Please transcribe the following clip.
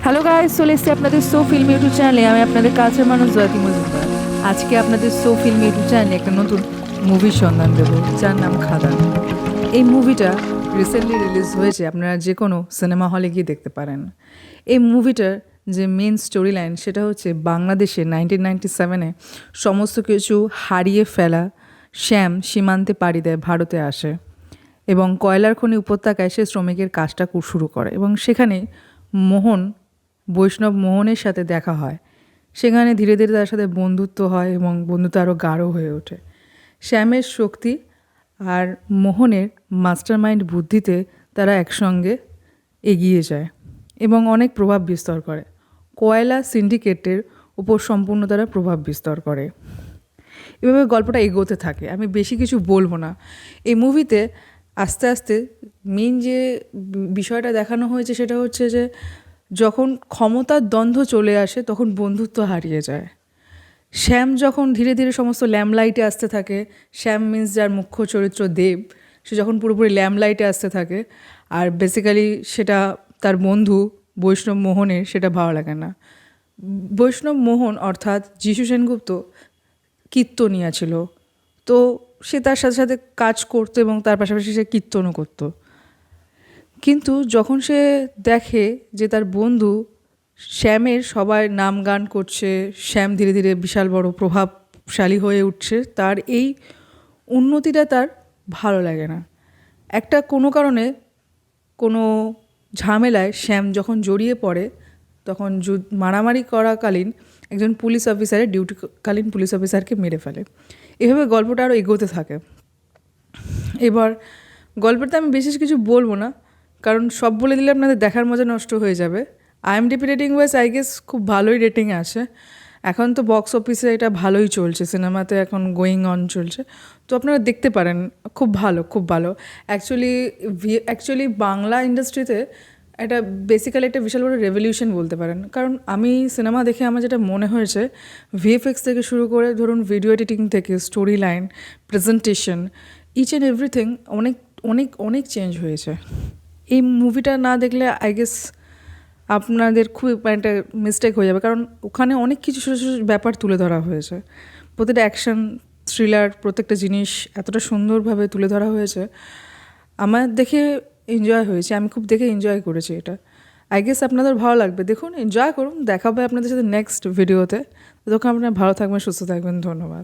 Hello guys, চলে এসেছি আপনাদের সো ফিল্ম ইউটিউব চ্যানেলে। আমি আপনাদের কাছের মানুষ জয়তি মজুমদার। আজকে আপনাদের সো ফিল্ম ইউটিউব চ্যানেলে একটা নতুন মুভির সন্ধান দেবো, যার নাম খাদান। এই মুভিটা রিসেন্টলি রিলিজ হয়েছে, আপনারা যে কোনো সিনেমা হলে গিয়ে দেখতে পারেন। এই মুভিটার যে মেন স্টোরি লাইন, সেটা হচ্ছে বাংলাদেশে 1997-এ সমস্ত কিছু হারিয়ে ফেলা শ্যাম সীমান্তে পাড়ি দেয়, ভারতে আসে এবং কয়লার খনি উপত্যকায় সে শ্রমিকের কাজটা শুরু করে এবং সেখানে মোহন, বৈষ্ণব মোহনের সাথে দেখা হয়। সেখানে ধীরে ধীরে তার সাথে বন্ধুত্ব হয় এবং বন্ধুত্ব আরও গাঢ় হয়ে ওঠে। শ্যামের শক্তি আর মোহনের মাস্টারমাইন্ড বুদ্ধিতে তারা একসঙ্গে এগিয়ে যায় এবং অনেক প্রভাব বিস্তার করে। কয়লা সিন্ডিকেটের উপর সম্পূর্ণ তারা প্রভাব বিস্তার করে। এভাবে গল্পটা এগোতে থাকে। আমি বেশি কিছু বলবো না। এই মুভিতে আস্তে আস্তে মেন যে বিষয়টা দেখানো হয়েছে সেটা হচ্ছে যে যখন ক্ষমতার দ্বন্দ্ব চলে আসে তখন বন্ধুত্ব হারিয়ে যায়। শ্যাম যখন ধীরে ধীরে সমস্ত ল্যাম্পলাইটে আসতে থাকে, শ্যাম মিন্স যার মুখ্য চরিত্র দেব, সে যখন পুরোপুরি ল্যাম্পলাইটে আসতে থাকে আর বেসিক্যালি সেটা তার বন্ধু বৈষ্ণব মোহনের সেটা ভালো লাগে না। বৈষ্ণব মোহন অর্থাৎ যিশু সেনগুপ্ত কীর্তনিয়া ছিল, তো সে তার সাথে সাথে কাজ করতো এবং তার পাশাপাশি সে কীর্তনও করতো। কিন্তু যখন সে দেখে যে তার বন্ধু শ্যামের সবাই নাম গান করছে, শ্যাম ধীরে ধীরে বিশাল বড় প্রভাবশালী হয়ে উঠছে, তার এই উন্নতিটা তার ভালো লাগে না। একটা কোনো কারণে কোনো ঝামেলায় শ্যাম যখন জড়িয়ে পড়ে, তখন মারামারি করাকালীন একজন পুলিশ অফিসারের ডিউটিকালীন পুলিশ অফিসারকে মেরে ফেলে। এভাবে গল্পটা আরও এগোতে থাকে। এবার গল্পটা আমি বিশেষ কিছু বলবো না, কারণ সব বলে দিলে আপনাদের দেখার মজা নষ্ট হয়ে যাবে। IMDb rating wise I guess খুব ভালোই রেটিং আসে। এখন তো বক্স অফিসে এটা ভালোই চলছে, সিনেমাতে এখন গোয়িং অন চলছে, তো আপনারা দেখতে পারেন। খুব ভালো, খুব ভালো। অ্যাকচুয়ালি বাংলা ইন্ডাস্ট্রিতে এটা বেসিক্যালি একটা বিশাল বড় রেভলিউশন বলতে পারেন। কারণ আমি সিনেমা দেখে আমার যেটা মনে হয়েছে, VFX থেকে শুরু করে ধরুন ভিডিও এডিটিং থেকে story line, presentation, each and everything অনেক অনেক অনেক চেঞ্জ হয়েছে। এই মুভিটা না দেখলে আই গেস আপনাদের খুব একটা মিস্টেক হয়ে যাবে, কারণ ওখানে অনেক কিছু ছোটো ছোটো ব্যাপার তুলে ধরা হয়েছে। প্রতিটা অ্যাকশন থ্রিলার, প্রত্যেকটা জিনিস এতটা সুন্দরভাবে তুলে ধরা হয়েছে, আমার দেখে এনজয় হয়েছে। আমি খুব দেখে এনজয় করেছি এটা। আই গেস আপনাদের ভালো লাগবে। দেখুন, এনজয় করুন। দেখা হবে আপনাদের সাথে নেক্সট ভিডিওতে। ততক্ষণ আপনারা ভালো থাকবেন, সুস্থ থাকবেন। ধন্যবাদ।